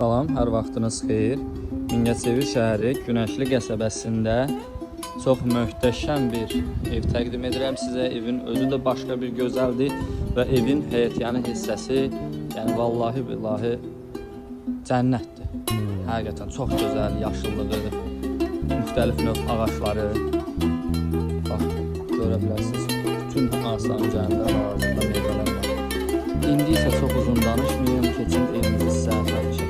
Salam, hər vaxtınız xeyir. Mingəçevir şəhəri Günəşli qəsəbəsində çox möhtəşəm bir ev təqdim edirəm sizə. Evin özü də başqa bir gözəldir və evin həyətyanı hissəsi, yəni vallahi billahi cənnətdir. Həqiqətən çox gözəl, yaşıllığı, müxtəlif növ ağaçları. Bax, görə bilərsiniz. Bütün ağaçların üzərində hal-hazırda meyvələr var. İndi isə çox uzun danışmayayım, keçin evimizi sizə ətraflı